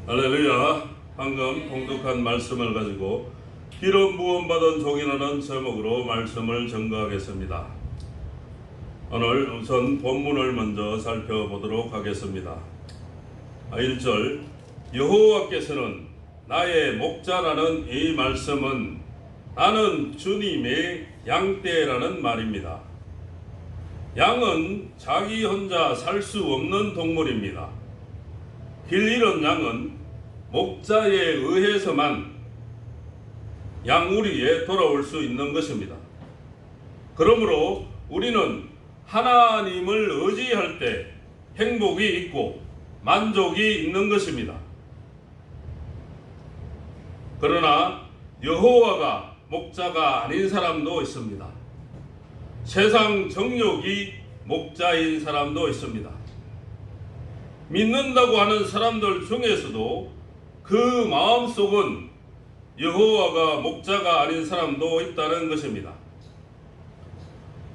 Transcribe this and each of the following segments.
할렐루야. 방금 봉독한 말씀을 가지고 기름 부음 받은 종이라는 제목으로 말씀을 전가하겠습니다. 오늘 우선 본문을 먼저 살펴보도록 하겠습니다. 1절 여호와께서는 나의 목자라는 이 말씀은 나는 주님의 양떼라는 말입니다. 양은 자기 혼자 살 수 없는 동물입니다. 길 잃은 양은 목자에 의해서만 양우리에 돌아올 수 있는 것입니다. 그러므로 우리는 하나님을 의지할 때 행복이 있고 만족이 있는 것입니다. 그러나 여호와가 목자가 아닌 사람도 있습니다. 세상 정욕이 목자인 사람도 있습니다. 믿는다고 하는 사람들 중에서도 그 마음속은 여호와가 목자가 아닌 사람도 있다는 것입니다.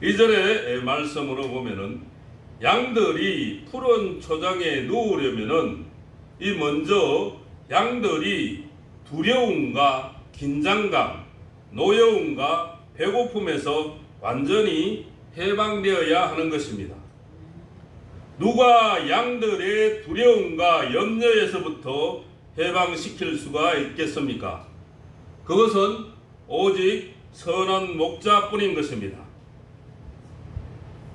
이전의 말씀으로 보면은 양들이 푸른 초장에 누우려면은 이 먼저 양들이 두려움과 긴장감, 노여움과 배고픔에서 완전히 해방되어야 하는 것입니다. 누가 양들의 두려움과 염려에서부터 해방시킬 수가 있겠습니까? 그것은 오직 선한 목자뿐인 것입니다.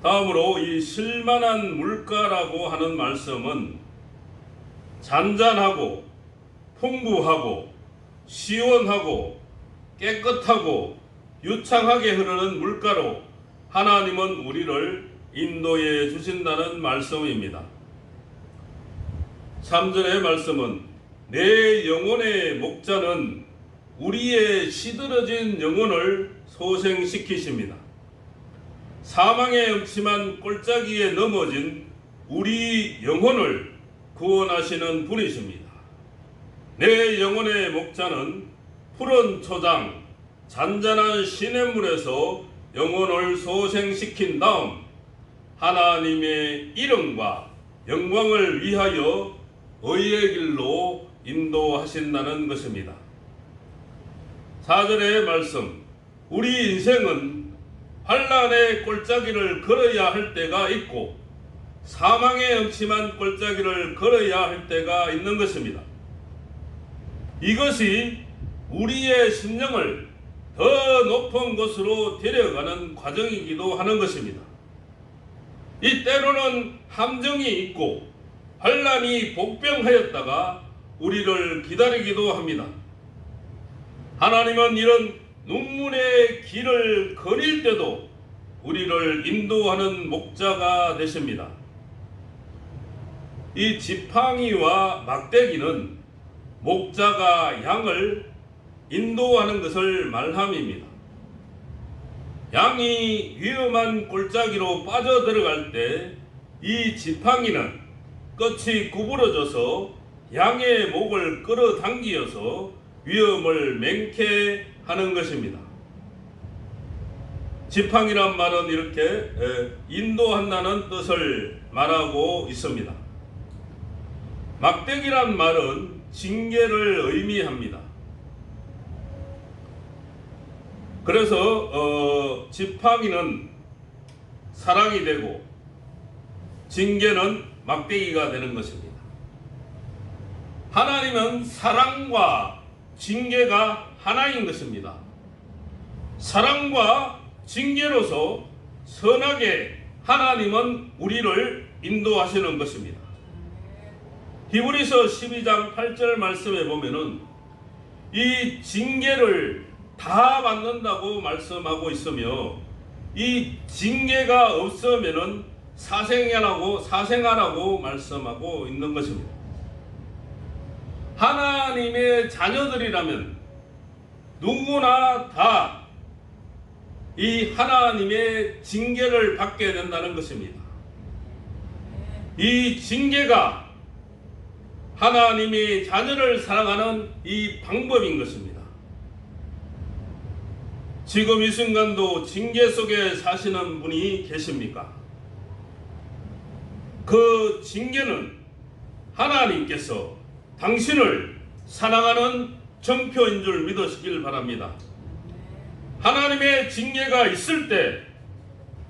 다음으로 이 실만한 물가라고 하는 말씀은 잔잔하고 풍부하고 시원하고 깨끗하고 유창하게 흐르는 물가로 하나님은 우리를 인도해 주신다는 말씀입니다. 3절의 말씀은 내 영혼의 목자는 우리의 시들어진 영혼을 소생시키십니다. 사망의 음침한 꼴짜기에 넘어진 우리 영혼을 구원하시는 분이십니다. 내 영혼의 목자는 푸른 초장, 잔잔한 시냇물에서 영혼을 소생시킨 다음 하나님의 이름과 영광을 위하여 의의 길로 인도하신다는 것입니다. 4절의 말씀, 우리 인생은 환난의 꼴짜기를 걸어야 할 때가 있고 사망의 음침한 꼴짜기를 걸어야 할 때가 있는 것입니다. 이것이 우리의 심령을 더 높은 곳으로 데려가는 과정이기도 하는 것입니다. 이 때로는 함정이 있고 환난이 복병하였다가 우리를 기다리기도 합니다. 하나님은 이런 눈물의 길을 거닐 때도 우리를 인도하는 목자가 되십니다. 이 지팡이와 막대기는 목자가 양을 인도하는 것을 말함입니다. 양이 위험한 골짜기로 빠져들어갈 때 이 지팡이는 끝이 구부러져서 양의 목을 끌어당기어서 위험을 맹쾌하는 것입니다. 지팡이란 말은 이렇게 인도한다는 뜻을 말하고 있습니다. 막대기란 말은 징계를 의미합니다. 그래서 지팡이는 사랑이 되고 징계는 막대기가 되는 것입니다. 하나님은 사랑과 징계가 하나인 것입니다. 사랑과 징계로서 선하게 하나님은 우리를 인도하시는 것입니다. 히브리서 12장 8절 말씀에 보면은 이 징계를 다 받는다고 말씀하고 있으며 이 징계가 없으면은 사생하라고 말씀하고 있는 것입니다. 하나님의 자녀들이라면 누구나 다 이 하나님의 징계를 받게 된다는 것입니다. 이 징계가 하나님이 자녀를 사랑하는 이 방법인 것입니다. 지금 이 순간도 징계 속에 사시는 분이 계십니까? 그 징계는 하나님께서 당신을 사랑하는 정표인 줄 믿으시길 바랍니다. 하나님의 징계가 있을 때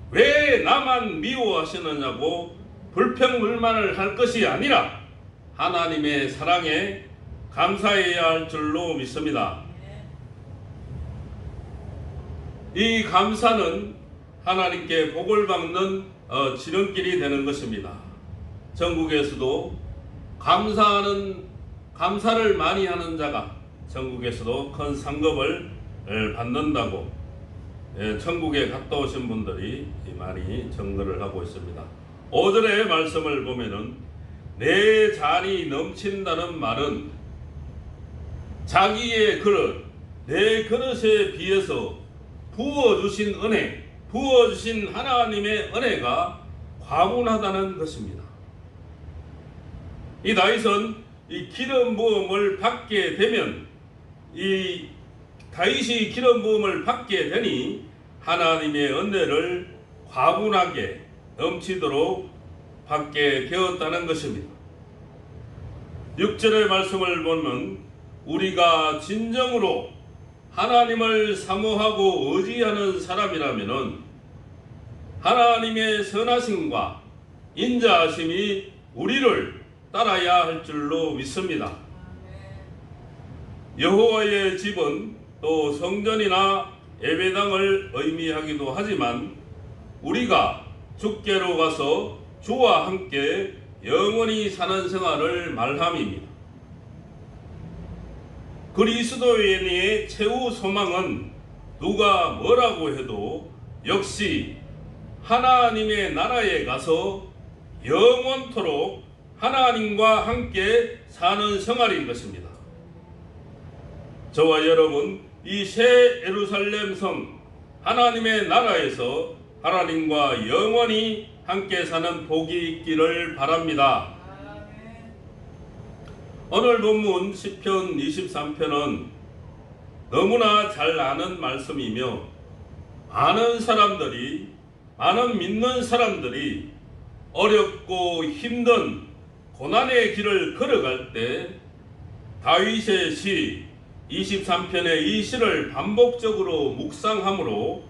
왜 나만 미워하시느냐고 불평불만을 할 것이 아니라 하나님의 사랑에 감사해야 할 줄로 믿습니다. 이 감사는 하나님께 복을 받는 지름길이 되는 것입니다. 전국에서도 감사를 많이 하는 자가 전국에서도 큰 상급을 받는다고 천국에 갔다 오신 분들이 많이 증거를 하고 있습니다. 5절의 말씀을 보면은 내 잔이 넘친다는 말은 자기의 그릇, 내 그릇에 비해서 부어주신 은혜, 부어주신 하나님의 은혜가 과분하다는 것입니다. 이 다윗은 이 기름 부음을 받게 되면 이 다윗이 기름 부음을 받게 되니 하나님의 은혜를 과분하게 넘치도록 받게 되었다는 것입니다. 6절의 말씀을 보면 우리가 진정으로 하나님을 사모하고 의지하는 사람이라면 하나님의 선하심과 인자하심이 우리를 따라야 할 줄로 믿습니다. 여호와의 집은 또 성전이나 예배당을 의미하기도 하지만 우리가 주께로 가서 주와 함께 영원히 사는 생활을 말함입니다. 그리스도인의 최후 소망은 누가 뭐라고 해도 역시 하나님의 나라에 가서 영원토록 하나님과 함께 사는 생활인 것입니다. 저와 여러분, 이 새 예루살렘 성 하나님의 나라에서 하나님과 영원히 함께 사는 복이 있기를 바랍니다. 오늘 본문 시편 23편은 너무나 잘 아는 말씀이며 많은 믿는 사람들이 어렵고 힘든 고난의 길을 걸어갈 때 다윗의 시 23편의 이 시를 반복적으로 묵상함으로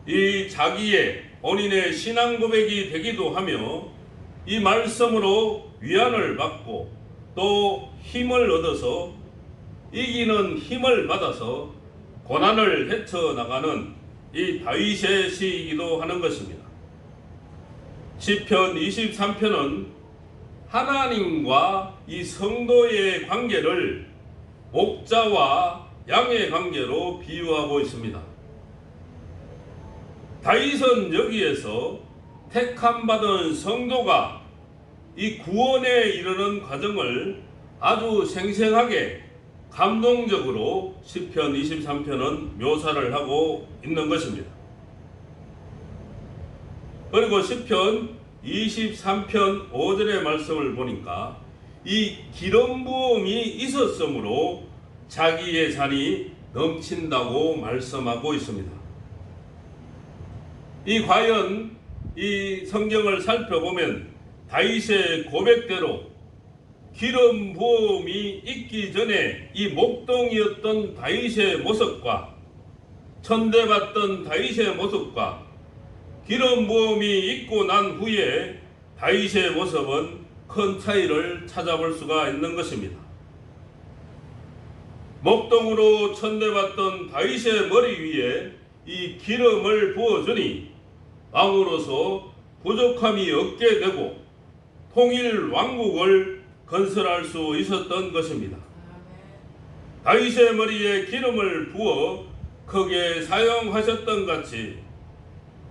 이 자기의 본인의 신앙 고백이 되기도 하며 이 말씀으로 위안을 받고 또 힘을 얻어서 이기는 힘을 받아서 고난을 헤쳐나가는 이 다윗의 시이기도 하는 것입니다. 시편 23편은 하나님과 이 성도의 관계를 목자와 양의 관계로 비유하고 있습니다. 다윗은 여기에서 택함받은 성도가 이 구원에 이르는 과정을 아주 생생하게 감동적으로 시편 23편은 묘사를 하고 있는 것입니다. 그리고 시편 23편 5절의 말씀을 보니까 이 기름 부음이 있었으므로 자기의 잔이 넘친다고 말씀하고 있습니다. 과연 이 성경을 살펴보면 다윗의 고백대로 기름 부음이 있기 전에 이 목동이었던 다윗의 모습과 천대받던 다윗의 모습과 기름 부음이 있고 난 후에 다윗의 모습은 큰 차이를 찾아볼 수가 있는 것입니다. 목동으로 천대받던 다윗의 머리 위에 이 기름을 부어주니 왕으로서 부족함이 없게 되고 통일 왕국을 건설할 수 있었던 것입니다. 다윗의 머리에 기름을 부어 크게 사용하셨던 같이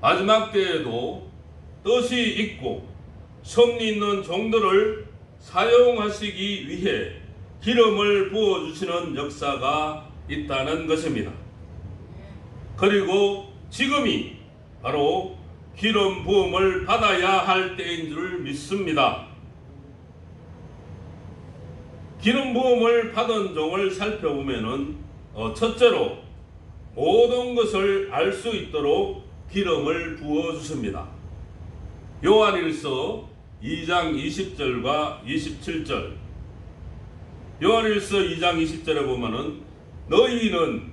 마지막 때에도 뜻이 있고 섭리 있는 종들을 사용하시기 위해 기름을 부어주시는 역사가 있다는 것입니다. 그리고 지금이 바로 기름 부음을 받아야 할 때인 줄 믿습니다. 기름 부음을 받은 종을 살펴보면은 첫째로 모든 것을 알 수 있도록 기름을 부어 주십니다. 요한일서 2장 20절과 27절 요한일서 2장 20절에 보면은 너희는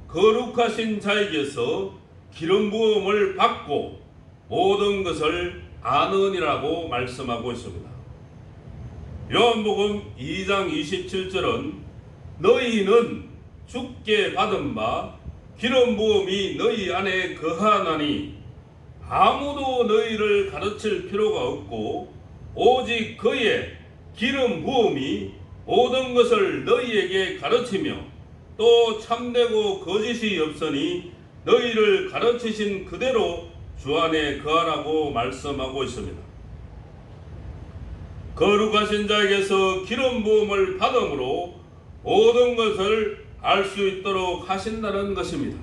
거룩하신 자에게서 기름 부음을 받고 모든 것을 아느니라고 말씀하고 있습니다. 요한복음 2장 27절은 너희는 주께 받은 바 기름 부음이 너희 안에 거하나니 아무도 너희를 가르칠 필요가 없고 오직 그의 기름 부음이 모든 것을 너희에게 가르치며 또 참되고 거짓이 없으니 너희를 가르치신 그대로 주 안에 거하라고 말씀하고 있습니다. 거룩하신 자에게서 기름 부음을 받음으로 모든 것을 알 수 있도록 하신다는 것입니다.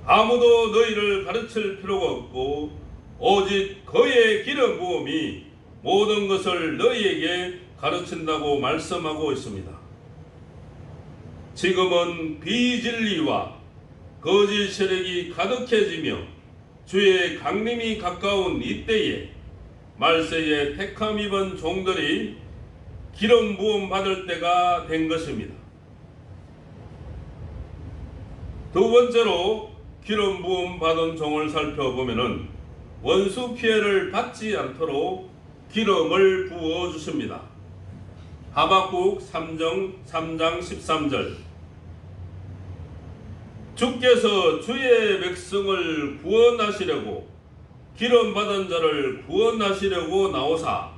아무도 너희를 가르칠 필요가 없고 오직 그의 기름 부음이 모든 것을 너희에게 가르친다고 말씀하고 있습니다. 지금은 비진리와 거짓 세력이 가득해지며 주의 강림이 가까운 이때에 말세에 택함 입은 종들이 기름 부음 받을 때가 된 것입니다. 두 번째로 기름 부음 받은 종을 살펴보면은 원수 피해를 받지 않도록 기름을 부어 주십니다. 하박국 3장 13절 주께서 주의 백성을 구원하시려고 기름 받은 자를 구원하시려고 나오사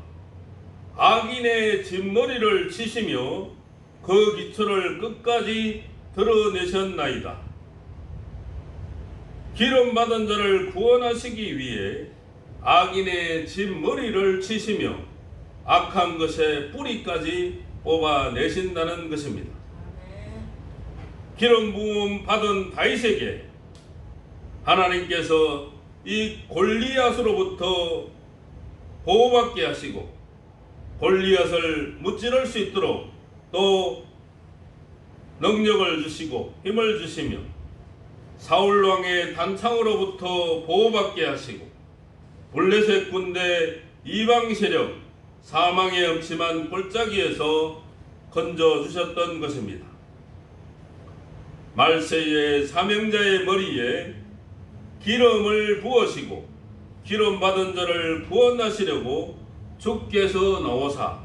악인의 진머리를 치시며 그 기초를 끝까지 드러내셨나이다. 기름 받은 자를 구원하시기 위해 악인의 진머리를 치시며 악한 것의 뿌리까지 뽑아내신다는 것입니다. 기름 부음 받은 다윗에게 하나님께서 이 골리앗으로부터 보호받게 하시고 골리앗을 무찌를 수 있도록 또 능력을 주시고 힘을 주시며 사울 왕의 단창으로부터 보호받게 하시고 블레셋 군대 이방 세력 사망의 음침한 골짜기에서 건져주셨던 것입니다. 말세의 사명자의 머리에 기름을 부으시고 기름 받은 자를 구원하시려고 주께서 나오사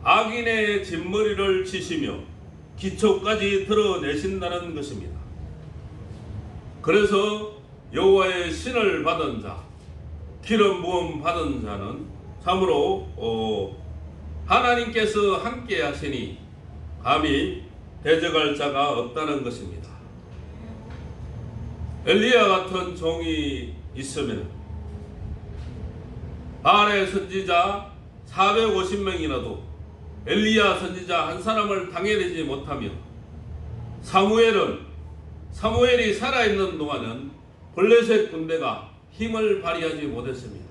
악인의 진머리를 치시며 기초까지 드러내신다는 것입니다. 그래서 여호와의 신을 받은 자, 기름 부음 받은 자는 참으로 하나님께서 함께 하시니 감히 대적할 자가 없다는 것입니다. 엘리야 같은 종이 있으면 바알의 선지자 450명이라도 엘리야 선지자 한 사람을 당해내지 못하며 사무엘이 살아있는 동안은 블레셋 군대가 힘을 발휘하지 못했습니다.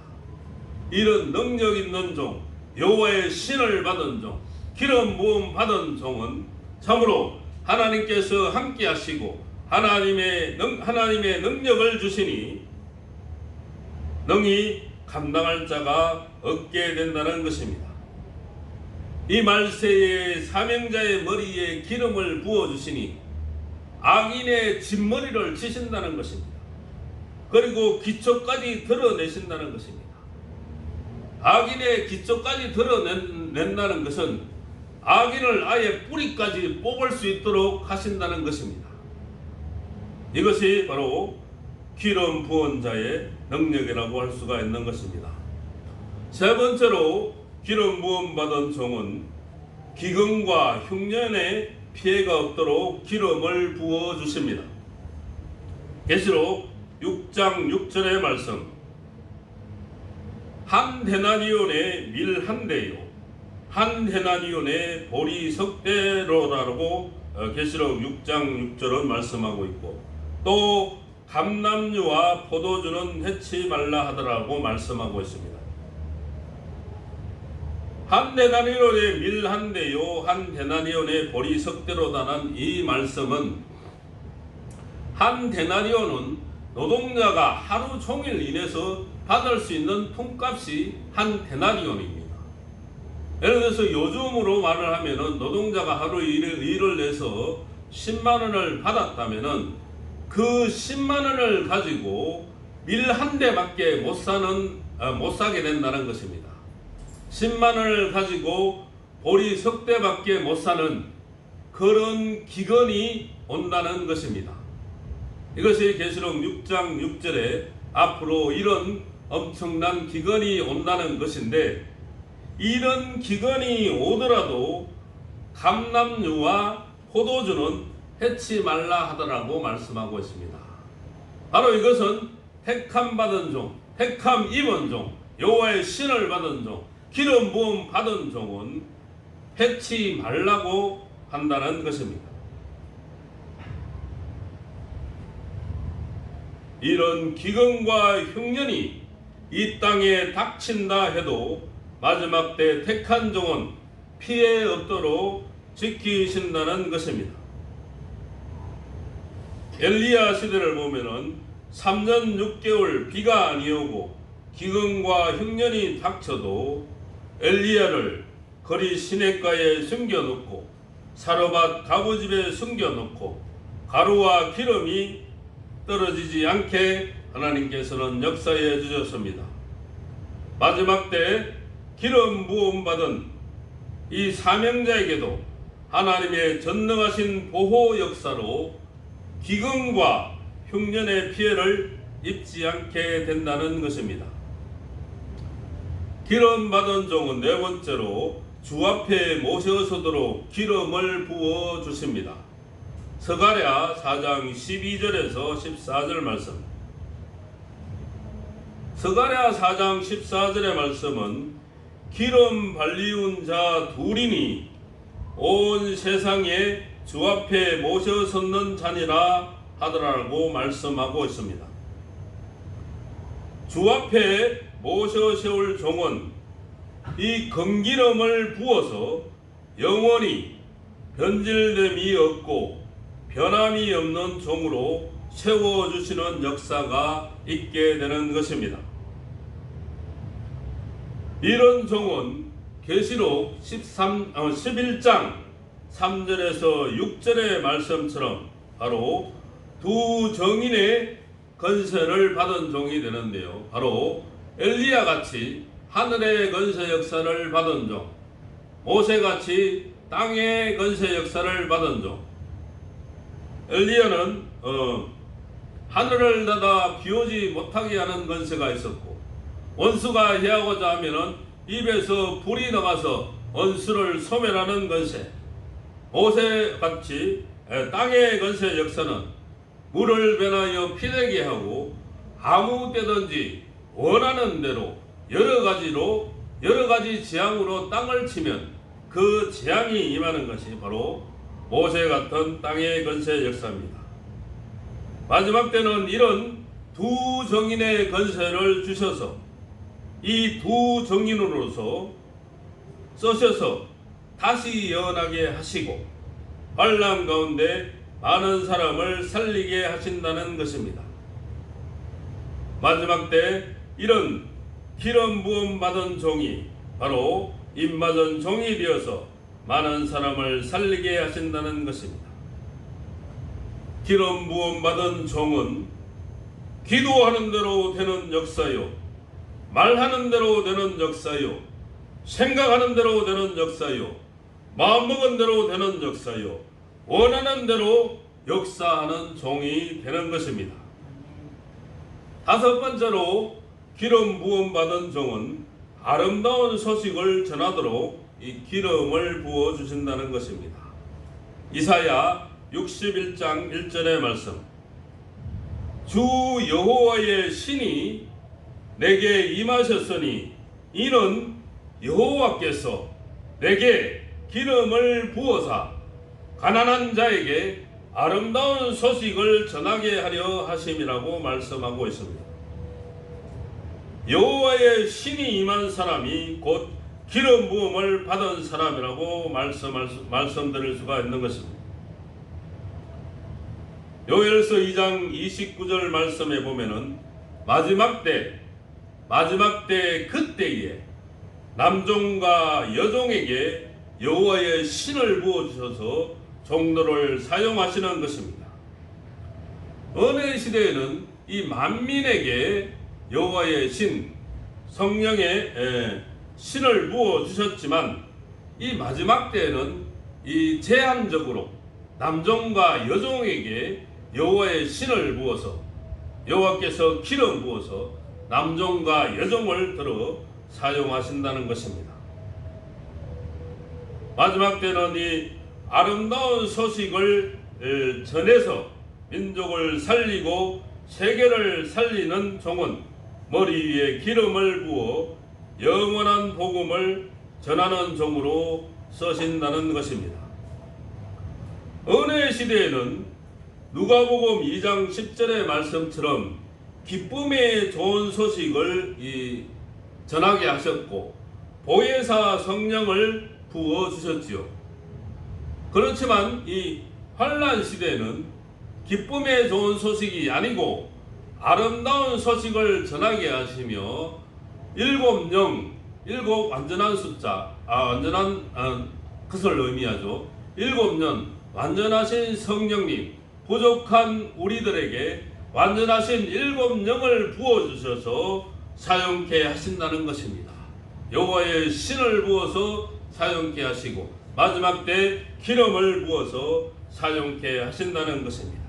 이런 능력 있는 종, 여호와의 신을 받은 종, 기름 부음 받은 종은 참으로 하나님께서 함께 하시고 하나님의 능력을 주시니 능히 감당할 자가 없게 된다는 것입니다. 이 말세의 사명자의 머리에 기름을 부어주시니 악인의 진머리를 치신다는 것입니다. 그리고 기초까지 드러내신다는 것입니다. 악인의 기초까지 드러낸다는 것은 악인을 아예 뿌리까지 뽑을 수 있도록 하신다는 것입니다. 이것이 바로 기름 부은 자의 능력이라고 할 수가 있는 것입니다. 세 번째로 기름 부음 받은 종은 기근과 흉년에 피해가 없도록 기름을 부어 주십니다. 계시록 6장 6절의 말씀 한 데나리온의 밀 한 대요 한 데나리온의 보리 석 대로라고 계시록 6장 6절은 말씀하고 있고 또 감람류와 포도주는 해치 말라 하더라고 말씀하고 있습니다. 한 데나리온의 밀 한 대요 한 데나리온의 보리 석 대로다는 이 말씀은 한 데나리온은 노동자가 하루 종일 일해서 받을 수 있는 품값이 한 데나리온입니다. 예를 들어서 요즘으로 말을 하면은 노동자가 하루 일을 내서 10만 원을 받았다면은 그 10만 원을 가지고 밀 한 대밖에 못 사게 된다는 것입니다. 10만 원을 가지고 보리 석 대밖에 못 사는 그런 기근이 온다는 것입니다. 이것이 계시록 6장 6절에 앞으로 이런 엄청난 기근이 온다는 것인데, 이런 기근이 오더라도 감람류와 포도주는 해치 말라 하더라고 말씀하고 있습니다. 바로 이것은 택함 받은 종, 택함 입은 종, 여호와의 신을 받은 종, 기름 부음 받은 종은 해치 말라고 한다는 것입니다. 이런 기근과 흉년이 이 땅에 닥친다 해도 마지막 때 택한 종은 피해 없도록 지키신다는 것입니다. 엘리야 시대를 보면은 3년 6개월 비가 아니오고 기근과 흉년이 닥쳐도 엘리야를 거리 시냇가에 숨겨놓고 사르밧 가부집에 숨겨놓고 가루와 기름이 떨어지지 않게 하나님께서는 역사해 주셨습니다. 마지막 때 기름 부음 받은 이 사명자에게도 하나님의 전능하신 보호 역사로 기근과 흉년의 피해를 입지 않게 된다는 것입니다. 기름 받은 종은 네 번째로 주 앞에 모셔서도록 기름을 부어 주십니다. 스가랴 4장 12절에서 14절 말씀. 스가랴 4장 14절의 말씀은 기름 발리운 자 둘이니 온 세상에 주 앞에 모셔 섰는 자니라 하더라고 말씀하고 있습니다. 주 앞에 모셔 세울 종은 이 금기름을 부어서 영원히 변질됨이 없고 변함이 없는 종으로 세워주시는 역사가 있게 되는 것입니다. 이런 종은 계시록 11장 3절에서 6절의 말씀처럼 바로 두 정인의 건세를 받은 종이 되는데요. 바로 엘리야 같이 하늘의 건세 역사를 받은 종, 모세 같이 땅의 건세 역사를 받은 종. 엘리야는 하늘을 닫아 비오지 못하게 하는 건세가 있었고, 원수가 해하고자 하면은 입에서 불이 나가서 원수를 소멸하는 건세. 모세 같이 땅의 건세 역사는 물을 변하여 피되게 하고 아무 때든지 원하는 대로 여러 가지 재앙으로 땅을 치면 그 재앙이 임하는 것이 바로 모세 같은 땅의 건세 역사입니다. 마지막 때는 이런 두 정인의 건세를 주셔서 이 두 정인으로서 써셔서 다시 예언하게 하시고 환난 가운데 많은 사람을 살리게 하신다는 것입니다. 마지막 때 이런 기름 부음 받은 종이 바로 입맞은 종이 되어서 많은 사람을 살리게 하신다는 것입니다. 기름 부음 받은 종은 기도하는 대로 되는 역사요, 말하는 대로 되는 역사요, 생각하는 대로 되는 역사요, 마음먹은 대로 되는 역사요, 원하는 대로 역사하는 종이 되는 것입니다. 다섯 번째로 기름 부음 받은 종은 아름다운 소식을 전하도록 이 기름을 부어 주신다는 것입니다. 이사야 61장 1절의 말씀. 주 여호와의 신이 내게 임하셨으니 이는 여호와께서 내게 기름을 부어사 가난한 자에게 아름다운 소식을 전하게 하려 하심이라고 말씀하고 있습니다. 여호와의 신이 임한 사람이 곧 기름 부음을 받은 사람이라고 말씀드릴 수가 있는 것입니다. 요엘서 2장 29절 말씀에 보면은 마지막 때 그때에 남종과 여종에게 여호와의 신을 부어주셔서 종로를 사용하시는 것입니다. 어느 시대에는 이 만민에게 여호와의 신, 성령의 신을 부어주셨지만 이 마지막 때에는 이 제한적으로 남종과 여종에게 여호와의 신을 부어서 여호와께서 기름 부어서 남종과 여종을 들어 사용하신다는 것입니다. 마지막 때는 이 아름다운 소식을 전해서 민족을 살리고 세계를 살리는 종은 머리 위에 기름을 부어 영원한 복음을 전하는 종으로 쓰신다는 것입니다. 어느 시대에는 누가복음 2장 10절의 말씀처럼 기쁨의 좋은 소식을 전하게 하셨고 보혜사 성령을 부어 주셨지요. 그렇지만 이 환난 시대에는 기쁨의 좋은 소식이 아니고 아름다운 소식을 전하게 하시며 일곱 영, 일곱 완전한 숫자, 완전한 것을 의미하죠. 일곱 년 완전하신 성령님, 부족한 우리들에게 완전하신 일곱 영을 부어주셔서 사용케 하신다는 것입니다. 여호와의 신을 부어서 사용케 하시고 마지막 때 기름을 부어서 사용케 하신다는 것입니다.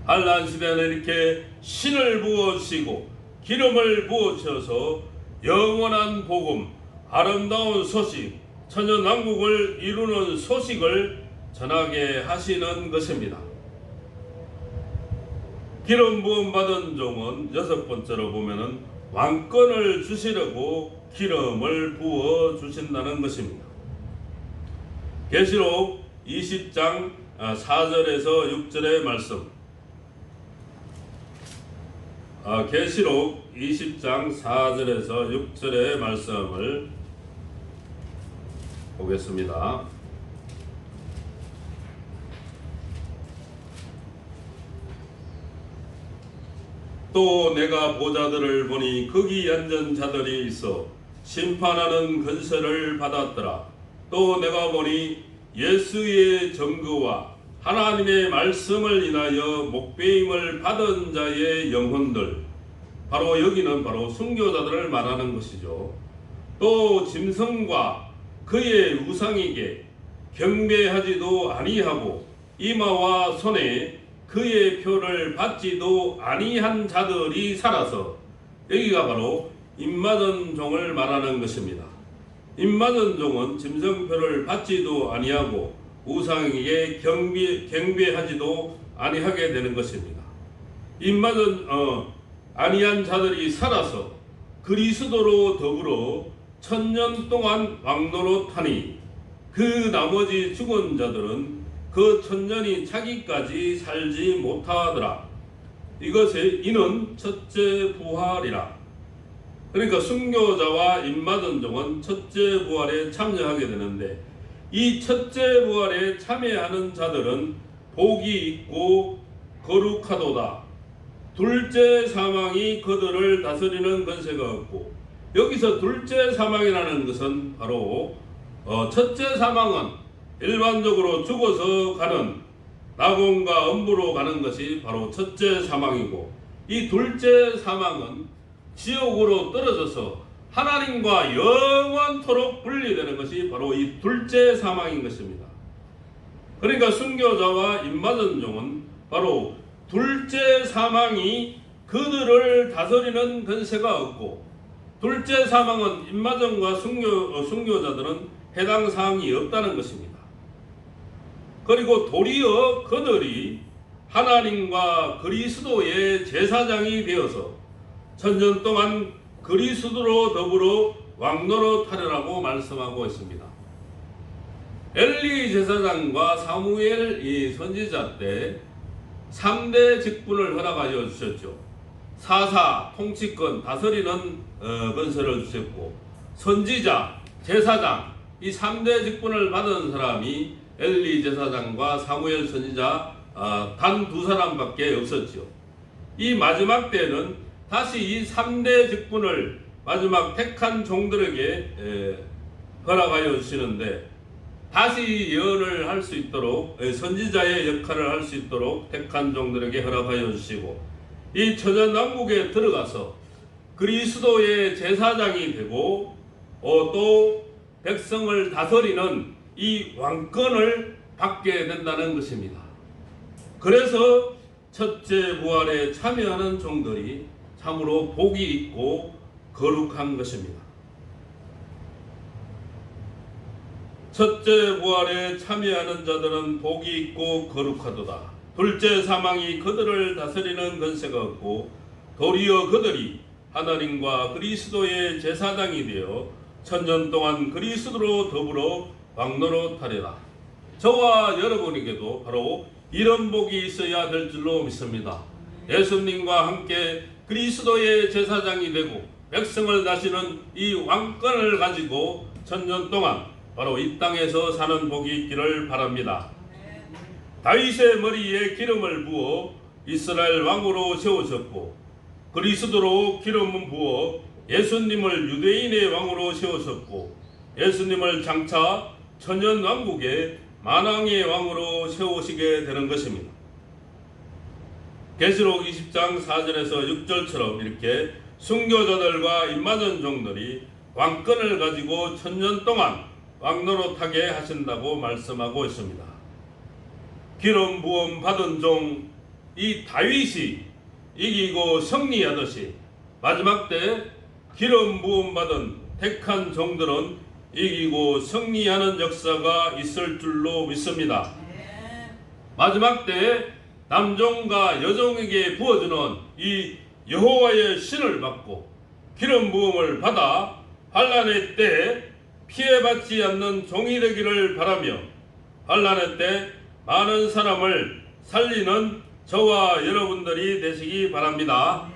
환난 시대는 이렇게 신을 부어주시고 기름을 부어주셔서 영원한 복음, 아름다운 소식, 천년왕국을 이루는 소식을 전하게 하시는 것입니다. 기름 부음 받은 종은 여섯 번째로 보면은 왕권을 주시려고 기름을 부어 주신다는 것입니다. 계시록 20장 4절에서 6절의 말씀. 계시록 20장 4절에서 6절의 말씀을 보겠습니다. 또 내가 보자들을 보니 거기 앉은 자들이 있어 심판하는 권세를 받았더라. 또 내가 보니 예수의 증거와 하나님의 말씀을 인하여 목배임을 받은 자의 영혼들, 바로 여기는 바로 순교자들을 말하는 것이죠. 또 짐승과 그의 우상에게 경배하지도 아니하고 이마와 손에 그의 표를 받지도 아니한 자들이 살아서, 여기가 바로 입맞은 종을 말하는 것입니다. 입맞은 종은 짐승표를 받지도 아니하고 우상에게 경배하지도 아니하게 되는 것입니다. 입맞은 아니한 자들이 살아서 그리스도로 더불어 1000년 동안 왕노릇하니 그 나머지 죽은 자들은 그 1000년이 차기까지 살지 못하더라. 이는 첫째 부활이라. 그러니까 순교자와 입맞은 종은 첫째 부활에 참여하게 되는데, 이 첫째 부활에 참여하는 자들은 복이 있고 거룩하도다. 둘째 사망이 그들을 다스리는 권세가 없고, 여기서 둘째 사망이라는 것은 바로 첫째 사망은 일반적으로 죽어서 가는 낙원과 엄부로 가는 것이 바로 첫째 사망이고, 이 둘째 사망은 지옥으로 떨어져서 하나님과 영원토록 분리되는 것이 바로 이 둘째 사망인 것입니다. 그러니까 순교자와 입맞은 종은 바로 둘째 사망이 그들을 다스리는 권세가 없고, 둘째 사망은 입맞음과 순교자들은 해당 사항이 없다는 것입니다. 그리고 도리어 그들이 하나님과 그리스도의 제사장이 되어서 1000년 동안 그리스도로 더불어 왕노릇하리라고 말씀하고 있습니다. 엘리 제사장과 사무엘 이 선지자 때 3대 직분을 허락하여 주셨죠. 사사, 통치권, 다스리는 권세를 주셨고, 선지자, 제사장, 이 3대 직분을 받은 사람이 엘리 제사장과 사무엘 선지자 단 2사람밖에 없었죠. 이 마지막 때는 다시 이 3대 직분을 마지막 택한 종들에게 허락하여 주시는데, 다시 예언을 할 수 있도록, 선지자의 역할을 할 수 있도록 택한 종들에게 허락하여 주시고, 이 천연왕국에 들어가서 그리스도의 제사장이 되고 또 백성을 다스리는 이 왕권을 받게 된다는 것입니다. 그래서 첫째 부활에 참여하는 종들이 참으로 복이 있고 거룩한 것입니다. 첫째 부활에 참여하는 자들은 복이 있고 거룩하도다. 둘째 사망이 그들을 다스리는 권세가 없고 도리어 그들이 하나님과 그리스도의 제사장이 되어 천년 동안 그리스도로 더불어 왕노릇하리라. 저와 여러분에게도 바로 이런 복이 있어야 될 줄로 믿습니다. 예수님과 함께 그리스도의 제사장이 되고 백성을 다스리는 이 왕권을 가지고 천년 동안 바로 이 땅에서 사는 복이 있기를 바랍니다. 다윗의 머리에 기름을 부어 이스라엘 왕으로 세우셨고 그리스도로 기름을 부어 예수님을 유대인의 왕으로 세우셨고 예수님을 장차 천년 왕국의 만왕의 왕으로 세우시게 되는 것입니다. 계시록 20장 4절에서 6절처럼 이렇게 순교자들과 임마전 종들이 왕권을 가지고 천년 동안 왕노릇하게 하신다고 말씀하고 있습니다. 기름 부음 받은 종 이 다윗이 이기고 승리하듯이 마지막 때 기름 부음 받은 택한 종들은 이기고 승리하는 역사가 있을 줄로 믿습니다. 마지막 때 남종과 여종에게 부어주는 이 여호와의 신을 받고 기름 부음을 받아 환난의 때 피해받지 않는 종이 되기를 바라며 환난의 때 많은 사람을 살리는 저와 여러분들이 되시기 바랍니다.